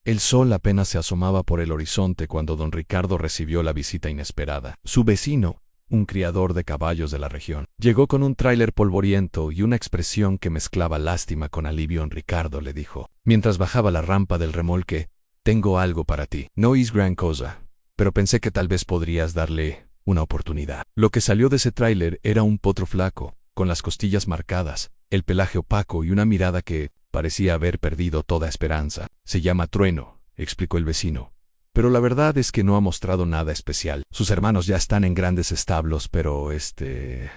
El sol apenas se asomaba por el horizonte cuando don Ricardo recibió la visita inesperada. Su vecino, un criador de caballos de la región, llegó con un tráiler polvoriento y una expresión que mezclaba lástima con alivio. Don Ricardo le dijo, mientras bajaba la rampa del remolque: «Tengo algo para ti. No es gran cosa, pero pensé que tal vez podrías darle una oportunidad». Lo que salió de ese tráiler era un potro flaco, con las costillas marcadas, el pelaje opaco y una mirada que parecía haber perdido toda esperanza. «Se llama Trueno», explicó el vecino, «pero la verdad es que no ha mostrado nada especial. Sus hermanos ya están en grandes establos, pero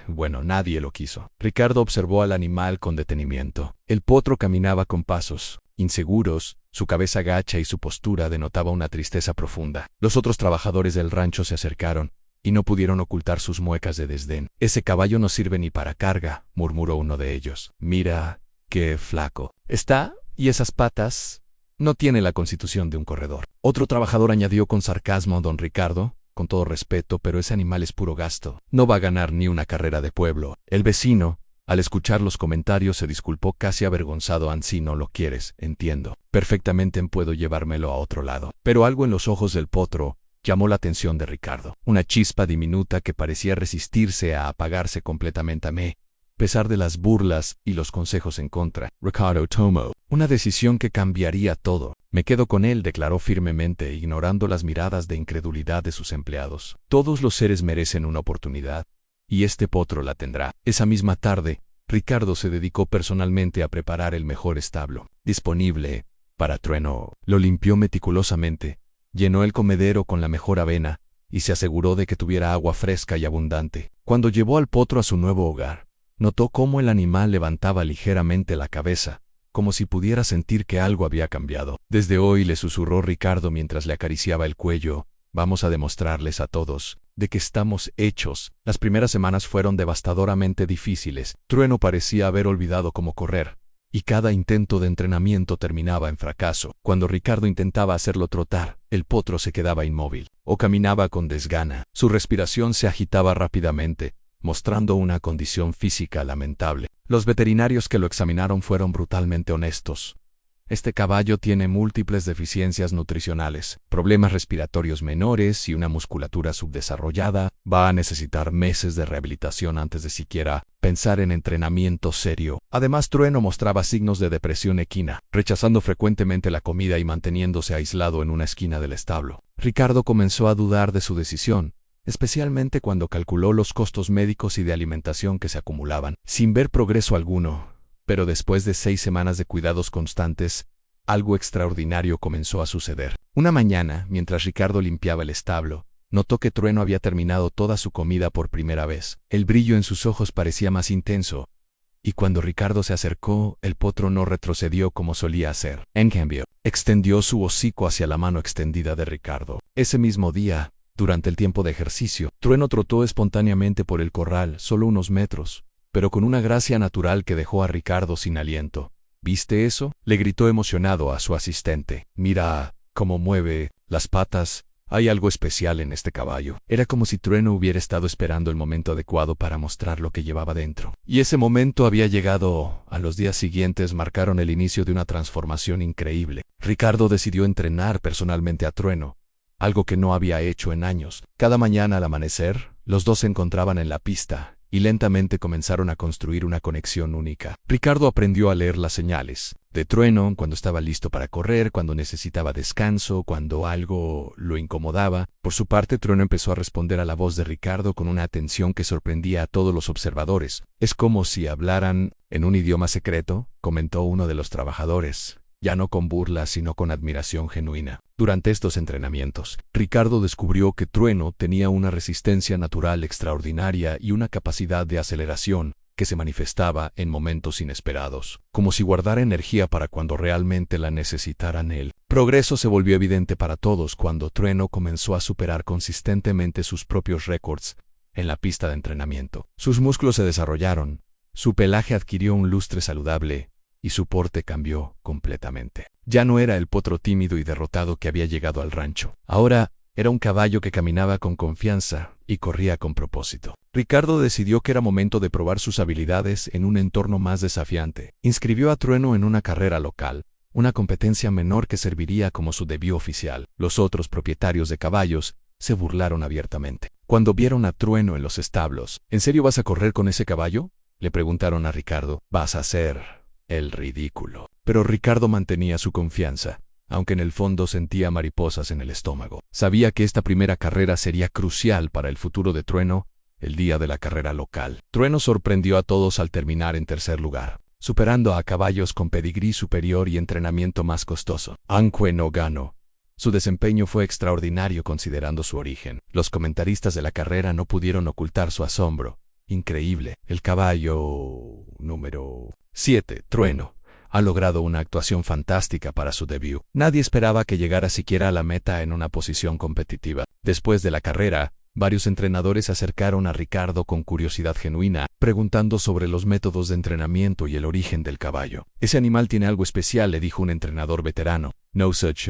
bueno, nadie lo quiso». Ricardo observó al animal con detenimiento. El potro caminaba con pasos inseguros, su cabeza gacha y su postura denotaba una tristeza profunda. Los otros trabajadores del rancho se acercaron y no pudieron ocultar sus muecas de desdén. «Ese caballo no sirve ni para carga», murmuró uno de ellos. «Mira qué flaco está, y esas patas. No tiene la constitución de un corredor». Otro trabajador añadió con sarcasmo: «Don Ricardo, con todo respeto, pero ese animal es puro gasto. No va a ganar ni una carrera de pueblo». El vecino, al escuchar los comentarios, se disculpó casi avergonzado. «Ansí no lo quieres, entiendo. Perfectamente puedo llevármelo a otro lado». Pero algo en los ojos del potro llamó la atención de Ricardo. Una chispa diminuta que parecía resistirse a apagarse completamente a pesar de las burlas y los consejos en contra. Ricardo tomó una decisión que cambiaría todo. «Me quedo con él», declaró firmemente, ignorando las miradas de incredulidad de sus empleados. «Todos los seres merecen una oportunidad, y este potro la tendrá». Esa misma tarde, Ricardo se dedicó personalmente a preparar el mejor establo disponible para Trueno. Lo limpió meticulosamente, llenó el comedero con la mejor avena y se aseguró de que tuviera agua fresca y abundante. Cuando llevó al potro a su nuevo hogar, notó cómo el animal levantaba ligeramente la cabeza, como si pudiera sentir que algo había cambiado. «Desde hoy», le susurró Ricardo mientras le acariciaba el cuello, «vamos a demostrarles a todos de que estamos hechos». Las primeras semanas fueron devastadoramente difíciles. Trueno parecía haber olvidado cómo correr, y cada intento de entrenamiento terminaba en fracaso. Cuando Ricardo intentaba hacerlo trotar, el potro se quedaba inmóvil, o caminaba con desgana. Su respiración se agitaba rápidamente, mostrando una condición física lamentable. Los veterinarios que lo examinaron fueron brutalmente honestos. «Este caballo tiene múltiples deficiencias nutricionales, problemas respiratorios menores y una musculatura subdesarrollada. Va a necesitar meses de rehabilitación antes de siquiera pensar en entrenamiento serio». Además, Trueno mostraba signos de depresión equina, rechazando frecuentemente la comida y manteniéndose aislado en una esquina del establo. Ricardo comenzó a dudar de su decisión, especialmente cuando calculó los costos médicos y de alimentación que se acumulaban. Sin ver progreso alguno, pero después de 6 semanas de cuidados constantes, algo extraordinario comenzó a suceder. Una mañana, mientras Ricardo limpiaba el establo, notó que Trueno había terminado toda su comida por primera vez. El brillo en sus ojos parecía más intenso, y cuando Ricardo se acercó, el potro no retrocedió como solía hacer. En cambio, extendió su hocico hacia la mano extendida de Ricardo. Ese mismo día, durante el tiempo de ejercicio, Trueno trotó espontáneamente por el corral, solo unos metros, pero con una gracia natural que dejó a Ricardo sin aliento. «¿Viste eso?», le gritó emocionado a su asistente. «Mira cómo mueve las patas. Hay algo especial en este caballo». Era como si Trueno hubiera estado esperando el momento adecuado para mostrar lo que llevaba dentro. Y ese momento había llegado. A los días siguientes marcaron el inicio de una transformación increíble. Ricardo decidió entrenar personalmente a Trueno, algo que no había hecho en años. Cada mañana al amanecer, los dos se encontraban en la pista, y lentamente comenzaron a construir una conexión única. Ricardo aprendió a leer las señales de Trueno, cuando estaba listo para correr, cuando necesitaba descanso, cuando algo lo incomodaba. Por su parte, Trueno empezó a responder a la voz de Ricardo con una atención que sorprendía a todos los observadores. «Es como si hablaran en un idioma secreto», comentó uno de los trabajadores, ya no con burla sino con admiración genuina. Durante estos entrenamientos, Ricardo descubrió que Trueno tenía una resistencia natural extraordinaria y una capacidad de aceleración que se manifestaba en momentos inesperados, como si guardara energía para cuando realmente la necesitaran. El progreso se volvió evidente para todos cuando Trueno comenzó a superar consistentemente sus propios récords en la pista de entrenamiento. Sus músculos se desarrollaron, su pelaje adquirió un lustre saludable, y su porte cambió completamente. Ya no era el potro tímido y derrotado que había llegado al rancho. Ahora era un caballo que caminaba con confianza y corría con propósito. Ricardo decidió que era momento de probar sus habilidades en un entorno más desafiante. Inscribió a Trueno en una carrera local, una competencia menor que serviría como su debut oficial. Los otros propietarios de caballos se burlaron abiertamente. Cuando vieron a Trueno en los establos, ¿en serio vas a correr con ese caballo?, le preguntaron a Ricardo. Vas a hacer el ridículo. Pero Ricardo mantenía su confianza, aunque en el fondo sentía mariposas en el estómago. Sabía que esta primera carrera sería crucial para el futuro de Trueno, el día de la carrera local. Trueno sorprendió a todos al terminar en tercer lugar, superando a caballos con pedigrí superior y entrenamiento más costoso. Aunque no ganó, su desempeño fue extraordinario considerando su origen. Los comentaristas de la carrera no pudieron ocultar su asombro. Increíble. El caballo número 7, Trueno, ha logrado una actuación fantástica para su debut. Nadie esperaba que llegara siquiera a la meta en una posición competitiva. Después de la carrera, varios entrenadores se acercaron a Ricardo con curiosidad genuina, preguntando sobre los métodos de entrenamiento y el origen del caballo. Ese animal tiene algo especial, le dijo un entrenador veterano. No such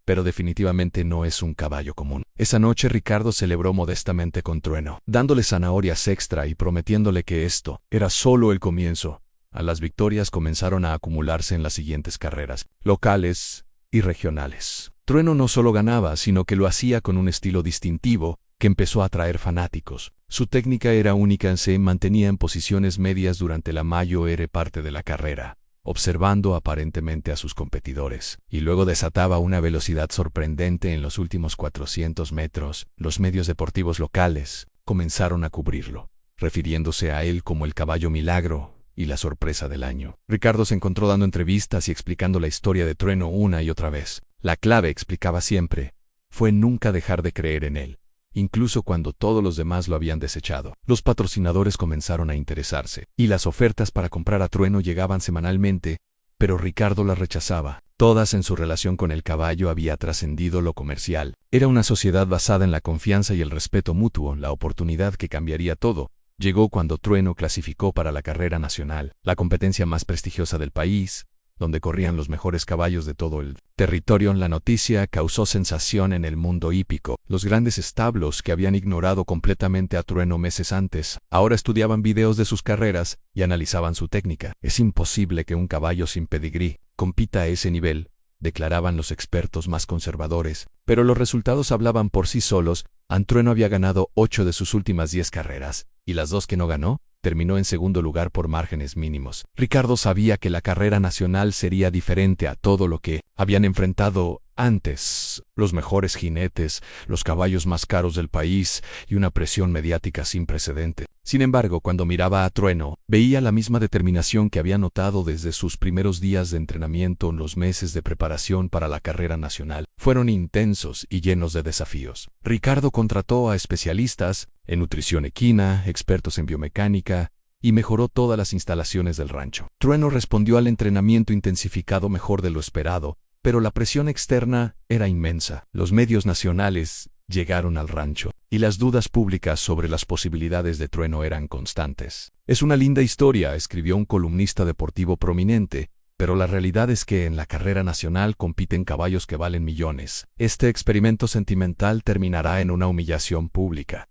pero definitivamente no es un caballo común. Esa noche Ricardo celebró modestamente con Trueno, dándole zanahorias extra y prometiéndole que esto era solo el comienzo. Las victorias comenzaron a acumularse en las siguientes carreras, locales y regionales. Trueno no solo ganaba, sino que lo hacía con un estilo distintivo que empezó a atraer fanáticos. Su técnica era única, se mantenía en posiciones medias durante la mayor parte de la carrera, observando aparentemente a sus competidores, y luego desataba una velocidad sorprendente en los últimos 400 metros. Los medios deportivos locales comenzaron a cubrirlo, refiriéndose a él como el caballo milagro y la sorpresa del año. Ricardo se encontró dando entrevistas y explicando la historia de Trueno una y otra vez. La clave, explicaba siempre, fue nunca dejar de creer en él, incluso cuando todos los demás lo habían desechado. Los patrocinadores comenzaron a interesarse, y las ofertas para comprar a Trueno llegaban semanalmente, pero Ricardo las rechazaba. Todas en su relación con el caballo había trascendido lo comercial. Era una sociedad basada en la confianza y el respeto mutuo. La oportunidad que cambiaría todo llegó cuando Trueno clasificó para la carrera nacional, la competencia más prestigiosa del país, donde corrían los mejores caballos de todo el territorio. La noticia causó sensación en el mundo hípico. Los grandes establos que habían ignorado completamente a Trueno meses antes, ahora estudiaban videos de sus carreras y analizaban su técnica. Es imposible que un caballo sin pedigrí compita a ese nivel, declaraban los expertos más conservadores, pero los resultados hablaban por sí solos. Trueno había ganado 8 de sus últimas 10 carreras, y las 2 que no ganó, terminó en segundo lugar por márgenes mínimos. Ricardo sabía que la carrera nacional sería diferente a todo lo que habían enfrentado antes. Los mejores jinetes, los caballos más caros del país y una presión mediática sin precedente. Sin embargo, cuando miraba a Trueno, veía la misma determinación que había notado desde sus primeros días de entrenamiento. Los meses de preparación para la carrera nacional fueron intensos y llenos de desafíos. Ricardo contrató a especialistas en nutrición equina, expertos en biomecánica, y mejoró todas las instalaciones del rancho. Trueno respondió al entrenamiento intensificado mejor de lo esperado, pero la presión externa era inmensa. Los medios nacionales llegaron al rancho, y las dudas públicas sobre las posibilidades de Trueno eran constantes. Es una linda historia, escribió un columnista deportivo prominente, pero la realidad es que en la carrera nacional compiten caballos que valen millones. Este experimento sentimental terminará en una humillación pública.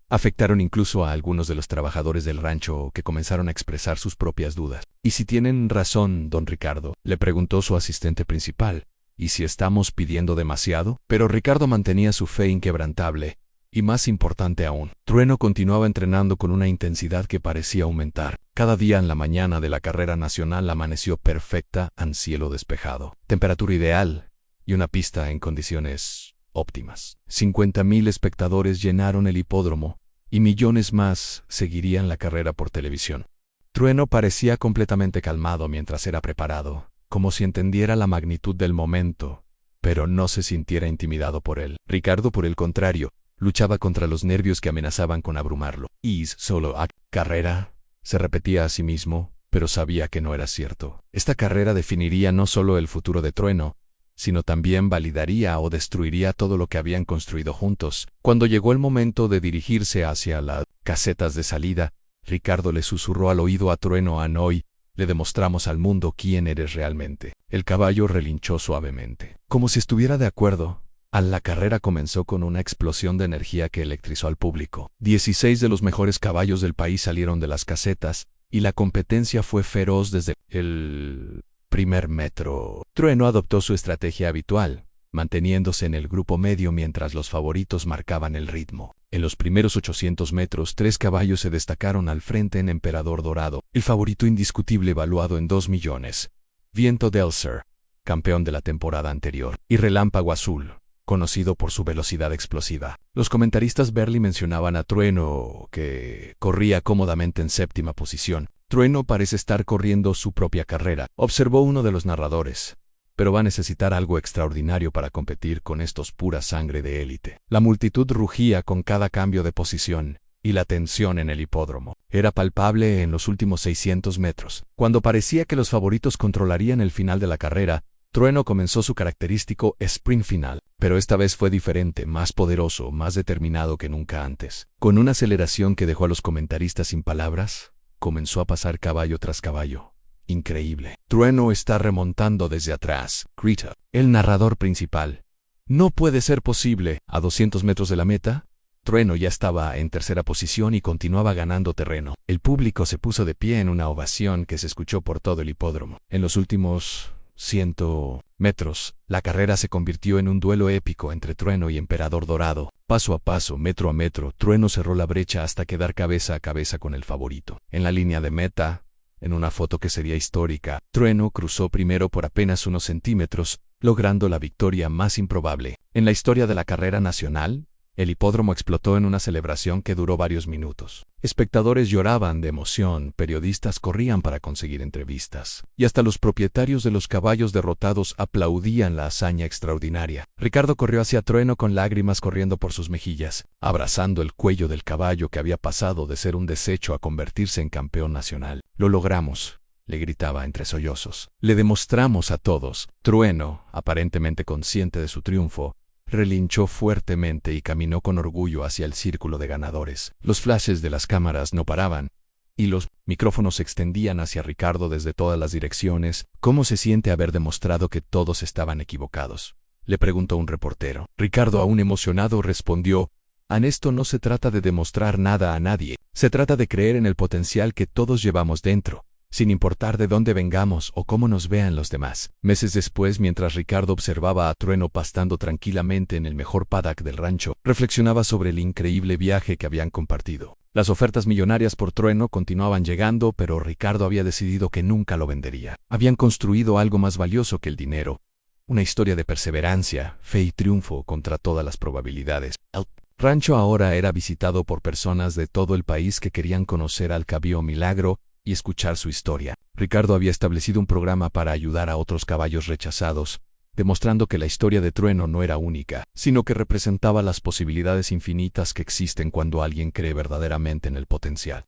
Afectaron incluso a algunos de los trabajadores del rancho, que comenzaron a expresar sus propias dudas. ¿Y si tienen razón, don Ricardo?, le preguntó su asistente principal. ¿Y si estamos pidiendo demasiado? Pero Ricardo mantenía su fe inquebrantable. Y más importante aún, Trueno continuaba entrenando con una intensidad que parecía aumentar. Cada día en la mañana de la carrera nacional amaneció perfecta, en cielo despejado, temperatura ideal y una pista en condiciones óptimas. 50,000 espectadores llenaron el hipódromo, y millones más seguirían la carrera por televisión. Trueno parecía completamente calmado mientras era preparado, como si entendiera la magnitud del momento, pero no se sintiera intimidado por él. Ricardo, por el contrario, luchaba contra los nervios que amenazaban con abrumarlo. «Es solo a carrera», se repetía a sí mismo, pero sabía que no era cierto. Esta carrera definiría no solo el futuro de Trueno, sino también validaría o destruiría todo lo que habían construido juntos. Cuando llegó el momento de dirigirse hacia las casetas de salida, Ricardo le susurró al oído a Trueno: «Hoy le demostramos al mundo quién eres realmente». El caballo relinchó suavemente, como si estuviera de acuerdo. La carrera comenzó con una explosión de energía que electrizó al público. 16 de los mejores caballos del país salieron de las casetas, y la competencia fue feroz desde el primer metro. Trueno adoptó su estrategia habitual, manteniéndose en el grupo medio mientras los favoritos marcaban el ritmo. En los primeros 800 metros, 3 caballos se destacaron al frente en Emperador Dorado, el favorito indiscutible valuado en 2 millones. Viento del Sur, campeón de la temporada anterior, y Relámpago Azul, conocido por su velocidad explosiva. Los comentaristas Berly mencionaban a Trueno, que corría cómodamente en séptima posición. Trueno parece estar corriendo su propia carrera, observó uno de los narradores. Pero va a necesitar algo extraordinario para competir con estos pura sangre de élite. La multitud rugía con cada cambio de posición, y la tensión en el hipódromo era palpable en los últimos 600 metros. Cuando parecía que los favoritos controlarían el final de la carrera, Trueno comenzó su característico sprint final, pero esta vez fue diferente, más poderoso, más determinado que nunca antes. Con una aceleración que dejó a los comentaristas sin palabras, comenzó a pasar caballo tras caballo. Increíble. Trueno está remontando desde atrás, grita el narrador principal. No puede ser posible. A 200 metros de la meta, Trueno ya estaba en tercera posición y continuaba ganando terreno. El público se puso de pie en una ovación que se escuchó por todo el hipódromo. En los últimos 100 metros, la carrera se convirtió en un duelo épico entre Trueno y Emperador Dorado. Paso a paso, metro a metro, Trueno cerró la brecha hasta quedar cabeza a cabeza con el favorito. En la línea de meta, en una foto que sería histórica, Trueno cruzó primero por apenas unos centímetros, logrando la victoria más improbable en la historia de la carrera nacional. El hipódromo explotó en una celebración que duró varios minutos. Espectadores lloraban de emoción, periodistas corrían para conseguir entrevistas, y hasta los propietarios de los caballos derrotados aplaudían la hazaña extraordinaria. Ricardo corrió hacia Trueno con lágrimas corriendo por sus mejillas, abrazando el cuello del caballo que había pasado de ser un desecho a convertirse en campeón nacional. «Lo logramos», le gritaba entre sollozos. «Le demostramos a todos». Trueno, aparentemente consciente de su triunfo, relinchó fuertemente y caminó con orgullo hacia el círculo de ganadores. Los flashes de las cámaras no paraban, y los micrófonos se extendían hacia Ricardo desde todas las direcciones. «¿Cómo se siente haber demostrado que todos estaban equivocados?», le preguntó un reportero. Ricardo, aún emocionado, respondió: «En esto no se trata de demostrar nada a nadie, se trata de creer en el potencial que todos llevamos dentro, sin importar de dónde vengamos o cómo nos vean los demás». Meses después, mientras Ricardo observaba a Trueno pastando tranquilamente en el mejor paddock del rancho, reflexionaba sobre el increíble viaje que habían compartido. Las ofertas millonarias por Trueno continuaban llegando, pero Ricardo había decidido que nunca lo vendería. Habían construido algo más valioso que el dinero, una historia de perseverancia, fe y triunfo contra todas las probabilidades. El rancho ahora era visitado por personas de todo el país que querían conocer al Caballo Milagro y escuchar su historia. Ricardo había establecido un programa para ayudar a otros caballos rechazados, demostrando que la historia de Trueno no era única, sino que representaba las posibilidades infinitas que existen cuando alguien cree verdaderamente en el potencial.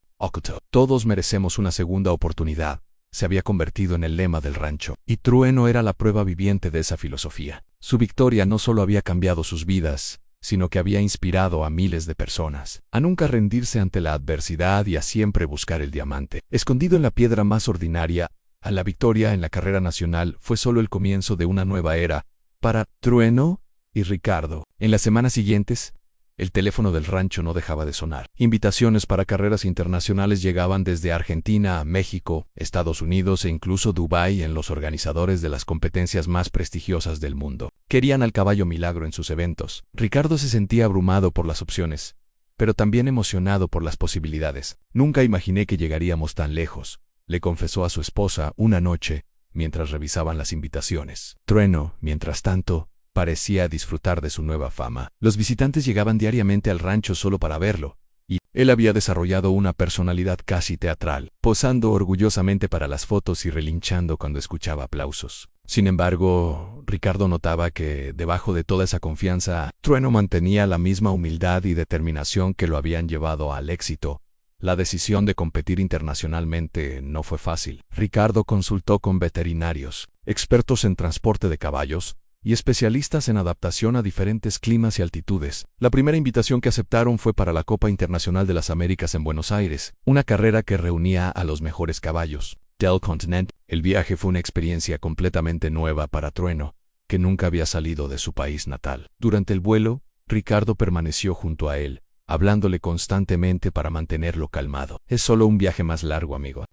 «Todos merecemos una segunda oportunidad», se había convertido en el lema del rancho, y Trueno era la prueba viviente de esa filosofía. Su victoria no solo había cambiado sus vidas, sino que había inspirado a miles de personas a nunca rendirse ante la adversidad y a siempre buscar el diamante escondido en la piedra más ordinaria. A la victoria en la carrera nacional fue solo el comienzo de una nueva era para Trueno y Ricardo. En las semanas siguientes, el teléfono del rancho no dejaba de sonar. Invitaciones para carreras internacionales llegaban desde Argentina a México, Estados Unidos e incluso Dubái en los organizadores de las competencias más prestigiosas del mundo. Querían al Caballo Milagro en sus eventos. Ricardo se sentía abrumado por las opciones, pero también emocionado por las posibilidades. «Nunca imaginé que llegaríamos tan lejos», le confesó a su esposa una noche, mientras revisaban las invitaciones. Trueno, mientras tanto, parecía disfrutar de su nueva fama. Los visitantes llegaban diariamente al rancho solo para verlo, y él había desarrollado una personalidad casi teatral, posando orgullosamente para las fotos y relinchando cuando escuchaba aplausos. Sin embargo, Ricardo notaba que, debajo de toda esa confianza, Trueno mantenía la misma humildad y determinación que lo habían llevado al éxito. La decisión de competir internacionalmente no fue fácil. Ricardo consultó con veterinarios, expertos en transporte de caballos, y especialistas en adaptación a diferentes climas y altitudes. La primera invitación que aceptaron fue para la Copa Internacional de las Américas en Buenos Aires, una carrera que reunía a los mejores caballos del continente. El viaje fue una experiencia completamente nueva para Trueno, que nunca había salido de su país natal. Durante el vuelo, Ricardo permaneció junto a él, hablándole constantemente para mantenerlo calmado. «Es solo un viaje más largo, amigo.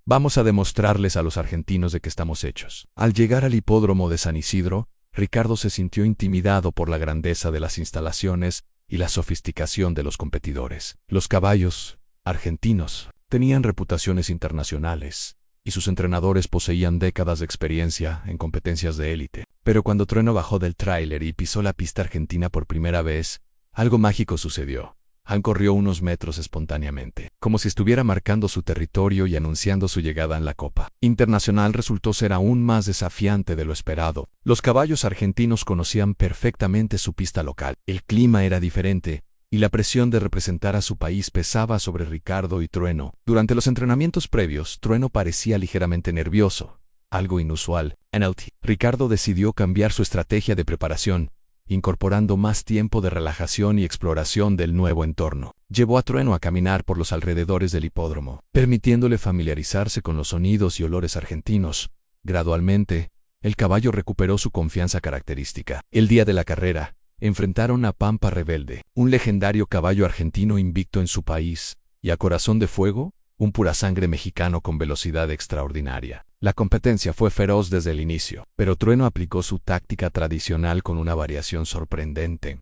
Vamos a demostrarles a los argentinos de qué estamos hechos. Al llegar al hipódromo de San Isidro, Ricardo se sintió intimidado por la grandeza de las instalaciones y la sofisticación de los competidores. Los caballos argentinos tenían reputaciones internacionales y sus entrenadores poseían décadas de experiencia en competencias de élite. Pero cuando Trueno bajó del tráiler y pisó la pista argentina por primera vez, algo mágico sucedió. Han corrió unos metros espontáneamente, como si estuviera marcando su territorio y anunciando su llegada en la Copa Internacional. Resultó ser aún más desafiante de lo esperado. Los caballos argentinos conocían perfectamente su pista local. El clima era diferente, y la presión de representar a su país pesaba sobre Ricardo y Trueno. Durante los entrenamientos previos, Trueno parecía ligeramente nervioso, algo inusual. Ricardo decidió cambiar su estrategia de preparación, incorporando más tiempo de relajación y exploración del nuevo entorno. Llevó a Trueno a caminar por los alrededores del hipódromo, permitiéndole familiarizarse con los sonidos y olores argentinos. Gradualmente, el caballo recuperó su confianza característica. El día de la carrera, enfrentaron a Pampa Rebelde, un legendario caballo argentino invicto en su país, y a Corazón de Fuego, un purasangre mexicano con velocidad extraordinaria. La competencia fue feroz desde el inicio, pero Trueno aplicó su táctica tradicional con una variación sorprendente.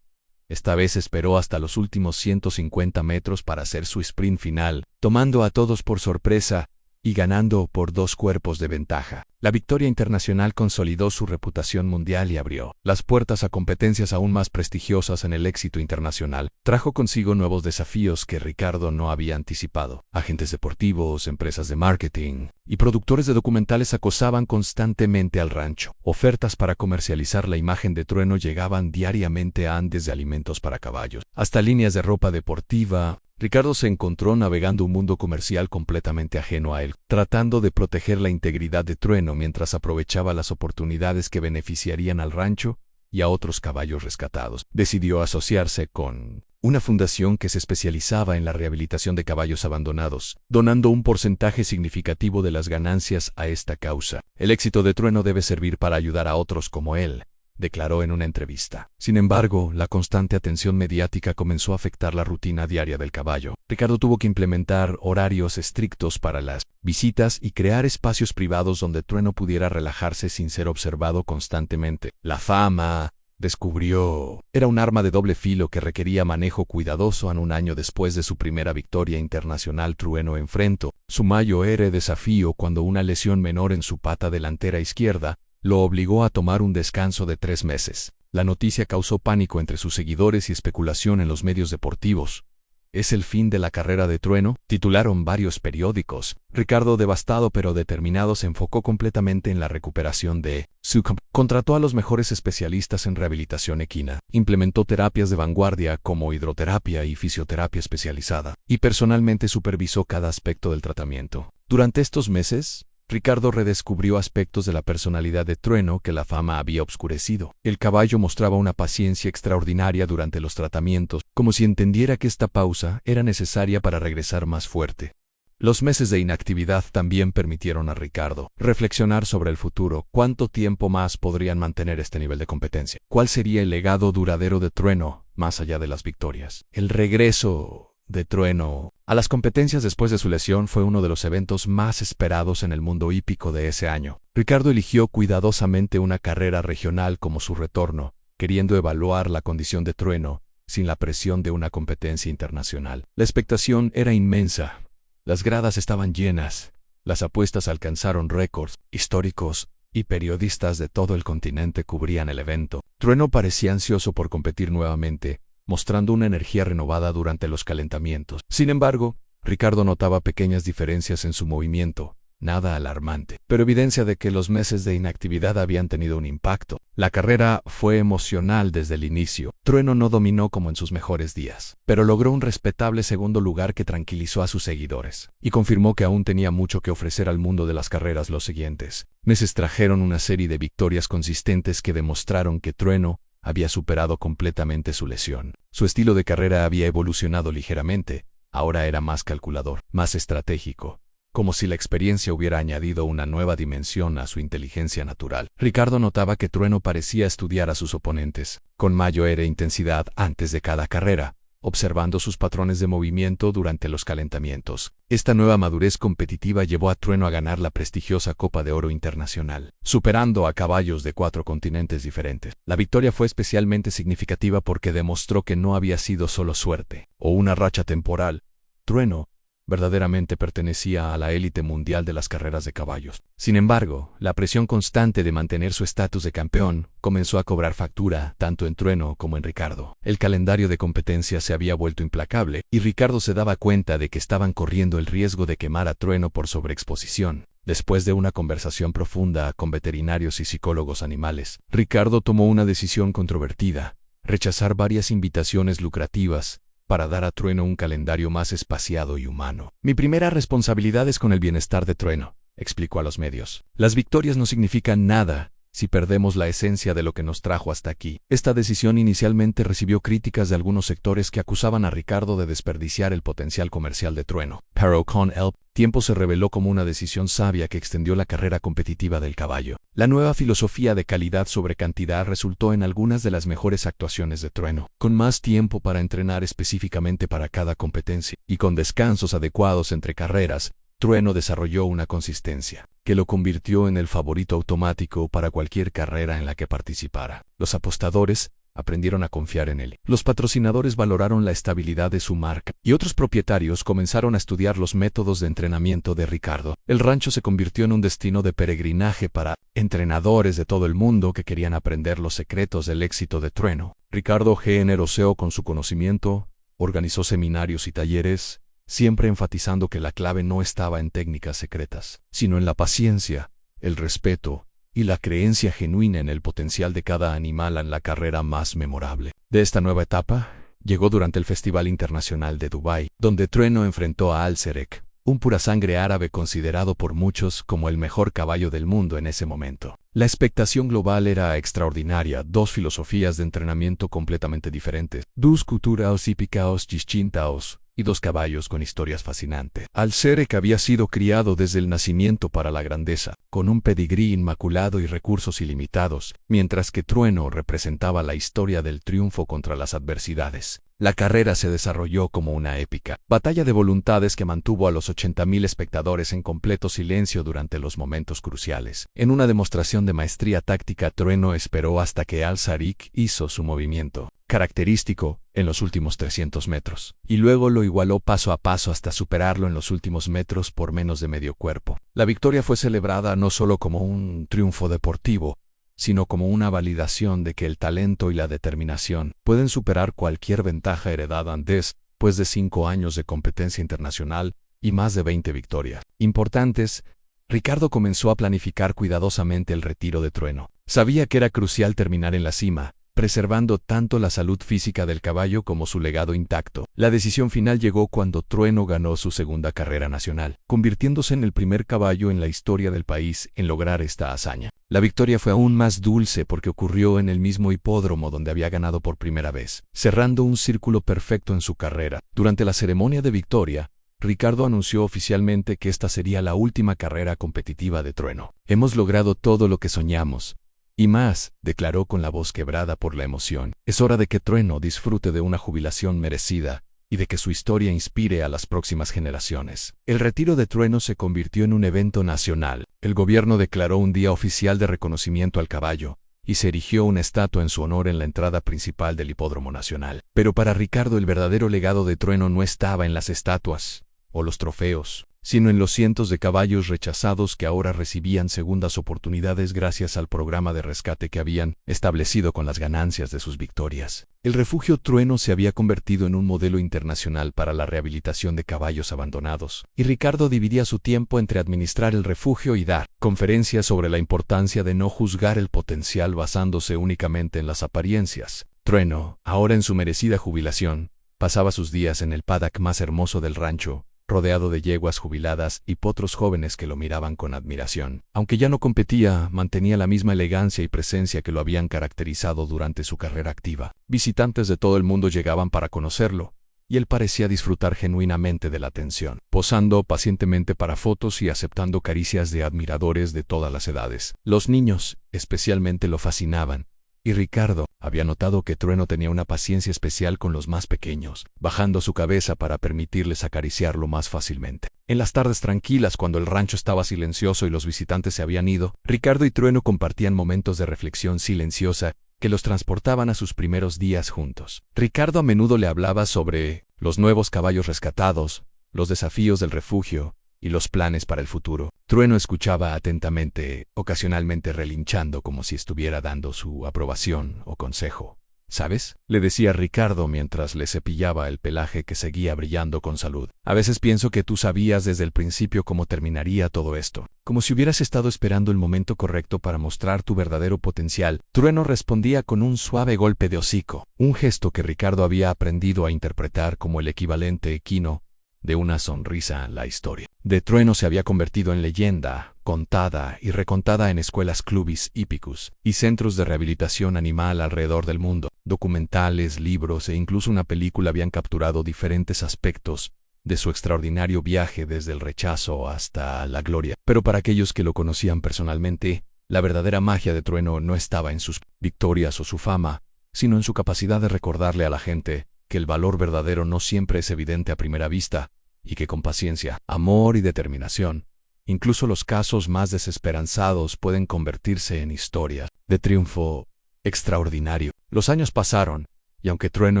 Esta vez esperó hasta los últimos 150 metros para hacer su sprint final, tomando a todos por sorpresa y ganando por 2 cuerpos de ventaja. La victoria internacional consolidó su reputación mundial y abrió las puertas a competencias aún más prestigiosas. En el éxito internacional trajo consigo nuevos desafíos que Ricardo no había anticipado. Agentes deportivos, empresas de marketing y productores de documentales acosaban constantemente al rancho. Ofertas para comercializar la imagen de Trueno llegaban diariamente, desde alimentos para caballos hasta líneas de ropa deportiva. Ricardo se encontró navegando un mundo comercial completamente ajeno a él, tratando de proteger la integridad de Trueno mientras aprovechaba las oportunidades que beneficiarían al rancho y a otros caballos rescatados. Decidió asociarse con una fundación que se especializaba en la rehabilitación de caballos abandonados, donando un porcentaje significativo de las ganancias a esta causa. El éxito de Trueno debe servir para ayudar a otros como él, declaró en una entrevista. Sin embargo, la constante atención mediática comenzó a afectar la rutina diaria del caballo. Ricardo tuvo que implementar horarios estrictos para las visitas y crear espacios privados donde Trueno pudiera relajarse sin ser observado constantemente. La fama, descubrió, era un arma de doble filo que requería manejo cuidadoso. Un año después de su primera victoria internacional, Trueno enfrentó su mayor desafío cuando una lesión menor en su pata delantera izquierda lo obligó a tomar un descanso de 3 meses. La noticia causó pánico entre sus seguidores y especulación en los medios deportivos. ¿Es el fin de la carrera de Trueno?, titularon varios periódicos. Ricardo, devastado pero determinado, se enfocó completamente en la recuperación de su campo. Contrató a los mejores especialistas en rehabilitación equina, implementó terapias de vanguardia como hidroterapia y fisioterapia especializada, y personalmente supervisó cada aspecto del tratamiento. Durante estos meses, Ricardo redescubrió aspectos de la personalidad de Trueno que la fama había obscurecido. El caballo mostraba una paciencia extraordinaria durante los tratamientos, como si entendiera que esta pausa era necesaria para regresar más fuerte. Los meses de inactividad también permitieron a Ricardo reflexionar sobre el futuro. ¿Cuánto tiempo más podrían mantener este nivel de competencia? ¿Cuál sería el legado duradero de Trueno, más allá de las victorias? El regreso de Trueno a las competencias después de su lesión fue uno de los eventos más esperados en el mundo hípico de ese año. Ricardo eligió cuidadosamente una carrera regional como su retorno, queriendo evaluar la condición de Trueno sin la presión de una competencia internacional. La expectación era inmensa. Las gradas estaban llenas, las apuestas alcanzaron récords históricos y periodistas de todo el continente cubrían el evento. Trueno parecía ansioso por competir nuevamente, mostrando una energía renovada durante los calentamientos. Sin embargo, Ricardo notaba pequeñas diferencias en su movimiento, nada alarmante, pero evidencia de que los meses de inactividad habían tenido un impacto. La carrera fue emocional desde el inicio. Trueno no dominó como en sus mejores días, pero logró un respetable segundo lugar que tranquilizó a sus seguidores, y confirmó que aún tenía mucho que ofrecer al mundo de las carreras. Los siguientes meses trajeron una serie de victorias consistentes que demostraron que Trueno había superado completamente su lesión. Su estilo de carrera había evolucionado ligeramente, ahora era más calculador, más estratégico, como si la experiencia hubiera añadido una nueva dimensión a su inteligencia natural. Ricardo notaba que Trueno parecía estudiar a sus oponentes con mayor intensidad antes de cada carrera, observando sus patrones de movimiento durante los calentamientos. Esta nueva madurez competitiva llevó a Trueno a ganar la prestigiosa Copa de Oro Internacional, superando a caballos de 4 continentes diferentes. La victoria fue especialmente significativa porque demostró que no había sido solo suerte o una racha temporal. Trueno verdaderamente pertenecía a la élite mundial de las carreras de caballos. Sin embargo, la presión constante de mantener su estatus de campeón comenzó a cobrar factura tanto en Trueno como en Ricardo. El calendario de competencia se había vuelto implacable y Ricardo se daba cuenta de que estaban corriendo el riesgo de quemar a Trueno por sobreexposición. Después de una conversación profunda con veterinarios y psicólogos animales, Ricardo tomó una decisión controvertida: rechazar varias invitaciones lucrativas para dar a Trueno un calendario más espaciado y humano. Mi primera responsabilidad es con el bienestar de Trueno, explicó a los medios. Las victorias no significan nada si perdemos la esencia de lo que nos trajo hasta aquí. Esta decisión inicialmente recibió críticas de algunos sectores que acusaban a Ricardo de desperdiciar el potencial comercial de Trueno. Pero con el tiempo se reveló como una decisión sabia que extendió la carrera competitiva del caballo. La nueva filosofía de calidad sobre cantidad resultó en algunas de las mejores actuaciones de Trueno, con más tiempo para entrenar específicamente para cada competencia, y con descansos adecuados entre carreras. Trueno desarrolló una consistencia que lo convirtió en el favorito automático para cualquier carrera en la que participara. Los apostadores aprendieron a confiar en él. Los patrocinadores valoraron la estabilidad de su marca y otros propietarios comenzaron a estudiar los métodos de entrenamiento de Ricardo. El rancho se convirtió en un destino de peregrinaje para entrenadores de todo el mundo que querían aprender los secretos del éxito de Trueno. Ricardo generoseó con su conocimiento, organizó seminarios y talleres, siempre enfatizando que la clave no estaba en técnicas secretas, sino en la paciencia, el respeto y la creencia genuina en el potencial de cada animal en la carrera más memorable. De esta nueva etapa, llegó durante el Festival Internacional de Dubái, donde Trueno enfrentó a Al-Serek, un purasangre árabe considerado por muchos como el mejor caballo del mundo en ese momento. La expectación global era extraordinaria: 2 filosofías de entrenamiento completamente diferentes, 2 culturas típicas distintas, y 2 caballos con historias fascinantes. Al-Serek había sido criado desde el nacimiento para la grandeza, con un pedigrí inmaculado y recursos ilimitados, mientras que Trueno representaba la historia del triunfo contra las adversidades. La carrera se desarrolló como una épica batalla de voluntades que mantuvo a los 80.000 espectadores en completo silencio durante los momentos cruciales. En una demostración de maestría táctica, Trueno esperó hasta que Al-Serek hizo su movimiento característico en los últimos 300 metros, y luego lo igualó paso a paso hasta superarlo en los últimos metros por menos de medio cuerpo. La victoria fue celebrada no solo como un triunfo deportivo, sino como una validación de que el talento y la determinación pueden superar cualquier ventaja heredada después de 5 años de competencia internacional y más de 20 victorias importantes. Ricardo comenzó a planificar cuidadosamente el retiro de Trueno. Sabía que era crucial terminar en la cima, preservando tanto la salud física del caballo como su legado intacto. La decisión final llegó cuando Trueno ganó su segunda carrera nacional, convirtiéndose en el primer caballo en la historia del país en lograr esta hazaña. La victoria fue aún más dulce porque ocurrió en el mismo hipódromo donde había ganado por primera vez, cerrando un círculo perfecto en su carrera. Durante la ceremonia de victoria, Ricardo anunció oficialmente que esta sería la última carrera competitiva de Trueno. «Hemos logrado todo lo que soñamos. Y más», declaró con la voz quebrada por la emoción. «Es hora de que Trueno disfrute de una jubilación merecida y de que su historia inspire a las próximas generaciones». El retiro de Trueno se convirtió en un evento nacional. El gobierno declaró un día oficial de reconocimiento al caballo y se erigió una estatua en su honor en la entrada principal del Hipódromo Nacional. Pero para Ricardo el verdadero legado de Trueno no estaba en las estatuas o los trofeos, sino en los cientos de caballos rechazados que ahora recibían segundas oportunidades gracias al programa de rescate que habían establecido con las ganancias de sus victorias. El refugio Trueno se había convertido en un modelo internacional para la rehabilitación de caballos abandonados, y Ricardo dividía su tiempo entre administrar el refugio y dar conferencias sobre la importancia de no juzgar el potencial basándose únicamente en las apariencias. Trueno, ahora en su merecida jubilación, pasaba sus días en el paddock más hermoso del rancho, rodeado de yeguas jubiladas y potros jóvenes que lo miraban con admiración. Aunque ya no competía, mantenía la misma elegancia y presencia que lo habían caracterizado durante su carrera activa. Visitantes de todo el mundo llegaban para conocerlo, y él parecía disfrutar genuinamente de la atención, posando pacientemente para fotos y aceptando caricias de admiradores de todas las edades. Los niños, especialmente, lo fascinaban, Y Ricardo había notado que Trueno tenía una paciencia especial con los más pequeños, bajando su cabeza para permitirles acariciarlo más fácilmente. En las tardes tranquilas, cuando el rancho estaba silencioso y los visitantes se habían ido, Ricardo y Trueno compartían momentos de reflexión silenciosa que los transportaban a sus primeros días juntos. Ricardo a menudo le hablaba sobre los nuevos caballos rescatados, los desafíos del refugio y los planes para el futuro. Trueno escuchaba atentamente, ocasionalmente relinchando como si estuviera dando su aprobación o consejo. ¿Sabes?, le decía Ricardo mientras le cepillaba el pelaje que seguía brillando con salud. A veces pienso que tú sabías desde el principio cómo terminaría todo esto, como si hubieras estado esperando el momento correcto para mostrar tu verdadero potencial. Trueno respondía con un suave golpe de hocico, un gesto que Ricardo había aprendido a interpretar como el equivalente equino de una sonrisa en la historia. De Trueno se había convertido en leyenda, contada y recontada en escuelas clubis hípicos y centros de rehabilitación animal alrededor del mundo. Documentales, libros e incluso una película habían capturado diferentes aspectos de su extraordinario viaje desde el rechazo hasta la gloria. Pero para aquellos que lo conocían personalmente, la verdadera magia de Trueno no estaba en sus victorias o su fama, sino en su capacidad de recordarle a la gente que el valor verdadero no siempre es evidente a primera vista, y que con paciencia, amor y determinación, incluso los casos más desesperanzados pueden convertirse en historias de triunfo extraordinario. Los años pasaron, y aunque Trueno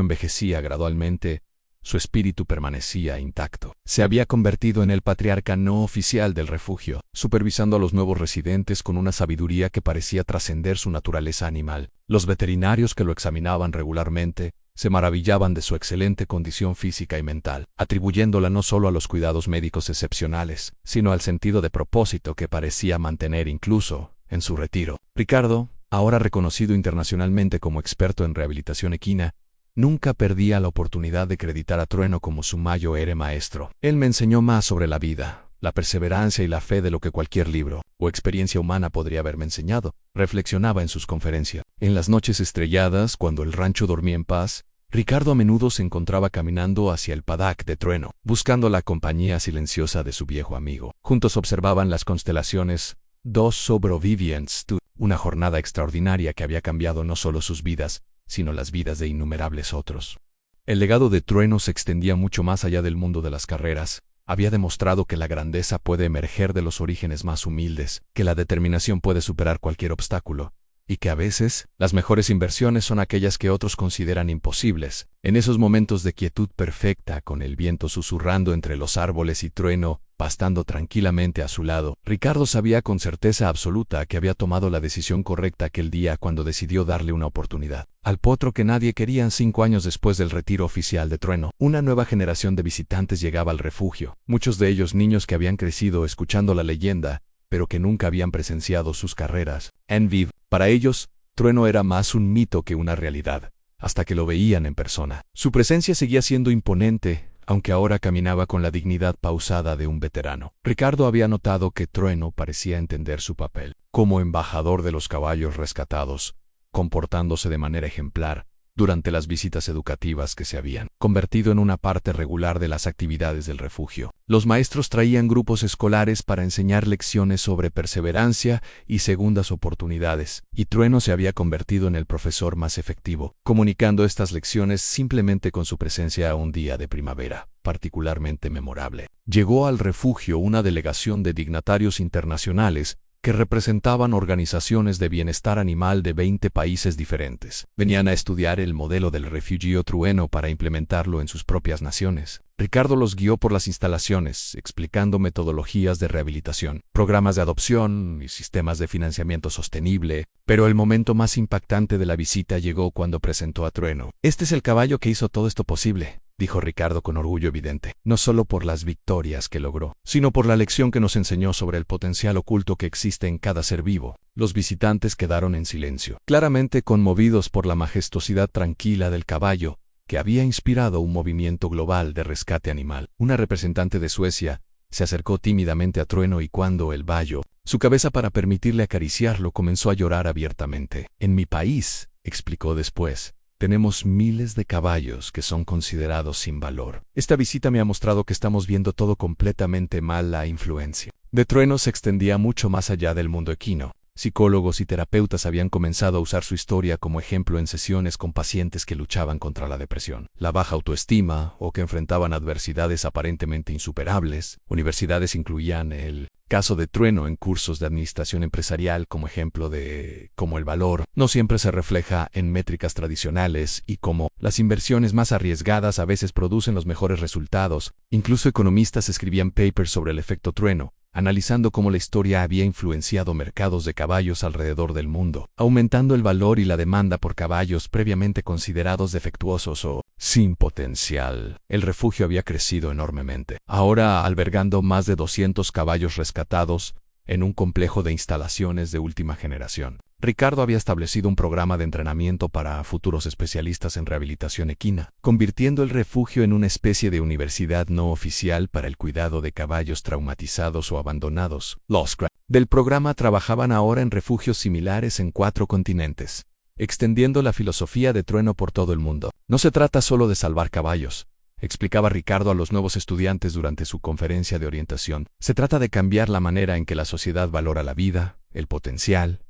envejecía gradualmente, su espíritu permanecía intacto. Se había convertido en el patriarca no oficial del refugio, supervisando a los nuevos residentes con una sabiduría que parecía trascender su naturaleza animal. Los veterinarios que lo examinaban regularmente se maravillaban de su excelente condición física y mental, atribuyéndola no solo a los cuidados médicos excepcionales, sino al sentido de propósito que parecía mantener incluso en su retiro. Ricardo, ahora reconocido internacionalmente como experto en rehabilitación equina, nunca perdía la oportunidad de acreditar a Trueno como su mayor maestro. Él me enseñó más sobre la vida, la perseverancia y la fe de lo que cualquier libro o experiencia humana podría haberme enseñado, reflexionaba en sus conferencias. En las noches estrelladas, cuando el rancho dormía en paz, Ricardo a menudo se encontraba caminando hacia el paddock de Trueno, buscando la compañía silenciosa de su viejo amigo. Juntos observaban las constelaciones Dos Sobrevivients, una jornada extraordinaria que había cambiado no solo sus vidas, sino las vidas de innumerables otros. El legado de Trueno se extendía mucho más allá del mundo de las carreras. Había demostrado que la grandeza puede emerger de los orígenes más humildes, que la determinación puede superar cualquier obstáculo, y que a veces las mejores inversiones son aquellas que otros consideran imposibles. En esos momentos de quietud perfecta, con el viento susurrando entre los árboles y Trueno pastando tranquilamente a su lado, Ricardo sabía con certeza absoluta que había tomado la decisión correcta aquel día cuando decidió darle una oportunidad al potro que nadie quería. 5 años después del retiro oficial de Trueno, una nueva generación de visitantes llegaba al refugio, muchos de ellos niños que habían crecido escuchando la leyenda, pero que nunca habían presenciado sus carreras en vivo. Para ellos, Trueno era más un mito que una realidad, hasta que lo veían en persona. Su presencia seguía siendo imponente, aunque ahora caminaba con la dignidad pausada de un veterano. Ricardo había notado que Trueno parecía entender su papel como embajador de los caballos rescatados, comportándose de manera ejemplar durante las visitas educativas que se habían convertido en una parte regular de las actividades del refugio. Los maestros traían grupos escolares para enseñar lecciones sobre perseverancia y segundas oportunidades, y Trueno se había convertido en el profesor más efectivo, comunicando estas lecciones simplemente con su presencia a un día de primavera particularmente memorable. Llegó al refugio una delegación de dignatarios internacionales que representaban organizaciones de bienestar animal de 20 países diferentes. Venían a estudiar el modelo del refugio Trueno para implementarlo en sus propias naciones. Ricardo los guió por las instalaciones, explicando metodologías de rehabilitación, programas de adopción y sistemas de financiamiento sostenible, pero el momento más impactante de la visita llegó cuando presentó a Trueno. «Este es el caballo que hizo todo esto posible», dijo Ricardo con orgullo evidente, no solo por las victorias que logró, sino por la lección que nos enseñó sobre el potencial oculto que existe en cada ser vivo. Los visitantes quedaron en silencio, claramente conmovidos por la majestuosidad tranquila del caballo, que había inspirado un movimiento global de rescate animal. Una representante de Suecia se acercó tímidamente a Trueno y cuando él bajó su cabeza para permitirle acariciarlo, comenzó a llorar abiertamente. «En mi país», explicó después, «tenemos miles de caballos que son considerados sin valor. Esta visita me ha mostrado que estamos viendo todo completamente mal. La influencia de Trueno se extendía mucho más allá del mundo equino. psicólogos y terapeutas habían comenzado a usar su historia como ejemplo en sesiones con pacientes que luchaban contra la depresión, la baja autoestima o que enfrentaban adversidades aparentemente insuperables. Universidades incluían el caso de Trueno en cursos de administración empresarial como ejemplo de cómo el valor no siempre se refleja en métricas tradicionales y cómo las inversiones más arriesgadas a veces producen los mejores resultados. Incluso economistas escribían papers sobre el efecto Trueno, analizando cómo la historia había influenciado mercados de caballos alrededor del mundo, aumentando el valor y la demanda por caballos previamente considerados defectuosos o sin potencial. El refugio había crecido enormemente, ahora albergando más de 200 caballos rescatados en un complejo de instalaciones de última generación. Ricardo había establecido un programa de entrenamiento para futuros especialistas en rehabilitación equina, convirtiendo el refugio en una especie de universidad no oficial para el cuidado de caballos traumatizados o abandonados. Los del programa trabajaban ahora en refugios similares en 4 continentes, extendiendo la filosofía de Trueno por todo el mundo. No se trata solo de salvar caballos, explicaba Ricardo a los nuevos estudiantes durante su conferencia de orientación. Se trata de cambiar la manera en que la sociedad valora la vida, el potencial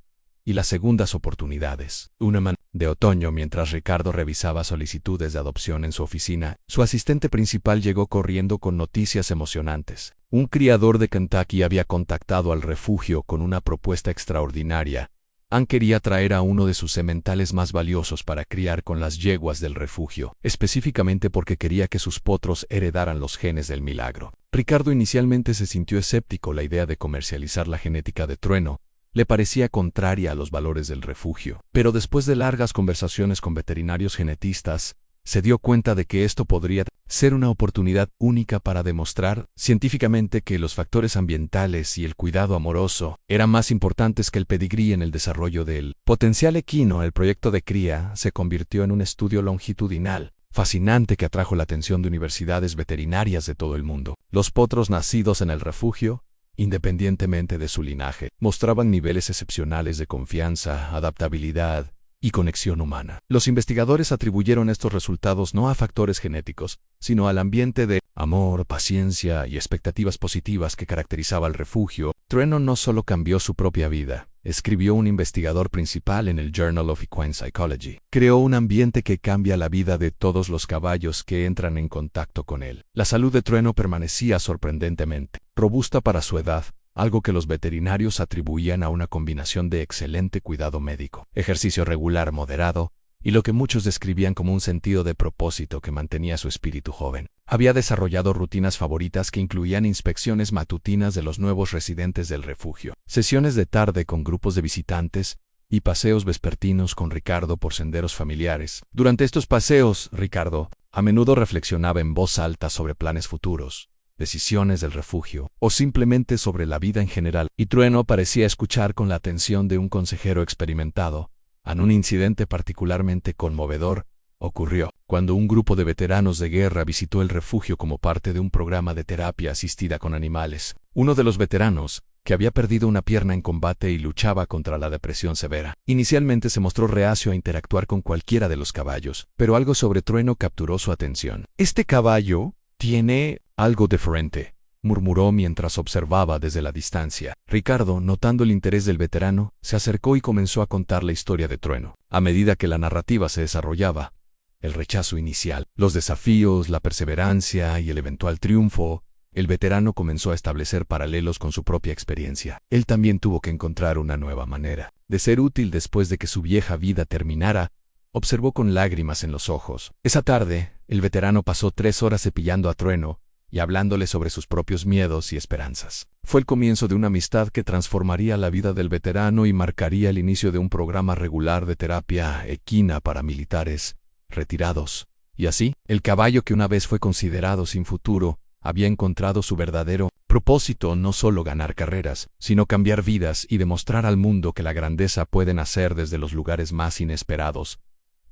y las segundas oportunidades. Una mañana de otoño, mientras Ricardo revisaba solicitudes de adopción en su oficina, su asistente principal llegó corriendo con noticias emocionantes. Un criador de Kentucky había contactado al refugio con una propuesta extraordinaria. Ann quería traer a uno de sus sementales más valiosos para criar con las yeguas del refugio, específicamente porque quería que sus potros heredaran los genes del milagro. Ricardo inicialmente se sintió escéptico. La idea de comercializar la genética de Trueno le parecía contraria a los valores del refugio, pero después de largas conversaciones con veterinarios genetistas, se dio cuenta de que esto podría ser una oportunidad única para demostrar científicamente que los factores ambientales y el cuidado amoroso eran más importantes que el pedigrí en el desarrollo del potencial equino. El proyecto de cría se convirtió en un estudio longitudinal fascinante que atrajo la atención de universidades veterinarias de todo el mundo. Los potros nacidos en el refugio, independientemente de su linaje, mostraban niveles excepcionales de confianza, adaptabilidad y conexión humana. Los investigadores atribuyeron estos resultados no a factores genéticos, sino al ambiente de amor, paciencia y expectativas positivas que caracterizaba al refugio. Trueno no solo cambió su propia vida, escribió un investigador principal en el Journal of Equine Psychology. Creó un ambiente que cambia la vida de todos los caballos que entran en contacto con él. La salud de Trueno permanecía sorprendentemente robusta para su edad, algo que los veterinarios atribuían a una combinación de excelente cuidado médico, ejercicio regular moderado, y lo que muchos describían como un sentido de propósito que mantenía su espíritu joven. Había desarrollado rutinas favoritas que incluían inspecciones matutinas de los nuevos residentes del refugio, sesiones de tarde con grupos de visitantes y paseos vespertinos con Ricardo por senderos familiares. Durante estos paseos, Ricardo a menudo reflexionaba en voz alta sobre planes futuros, decisiones del refugio, o simplemente sobre la vida en general, y Trueno parecía escuchar con la atención de un consejero experimentado. Un incidente particularmente conmovedor ocurrió cuando un grupo de veteranos de guerra visitó el refugio como parte de un programa de terapia asistida con animales. Uno de los veteranos, que había perdido una pierna en combate y luchaba contra la depresión severa, inicialmente se mostró reacio a interactuar con cualquiera de los caballos, pero algo sobre Trueno capturó su atención. «Este caballo tiene algo diferente», murmuró mientras observaba desde la distancia. Ricardo, notando el interés del veterano, se acercó y comenzó a contar la historia de Trueno. A medida que la narrativa se desarrollaba, el rechazo inicial, los desafíos, la perseverancia y el eventual triunfo, el veterano comenzó a establecer paralelos con su propia experiencia. Él también tuvo que encontrar una nueva manera de ser útil después de que su vieja vida terminara. Observó con lágrimas en los ojos. Esa tarde, el veterano pasó 3 horas cepillando a Trueno y hablándole sobre sus propios miedos y esperanzas. Fue el comienzo de una amistad que transformaría la vida del veterano y marcaría el inicio de un programa regular de terapia equina para militares retirados. Y así, el caballo que una vez fue considerado sin futuro, había encontrado su verdadero propósito: no solo ganar carreras, sino cambiar vidas y demostrar al mundo que la grandeza puede nacer desde los lugares más inesperados.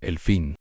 El fin.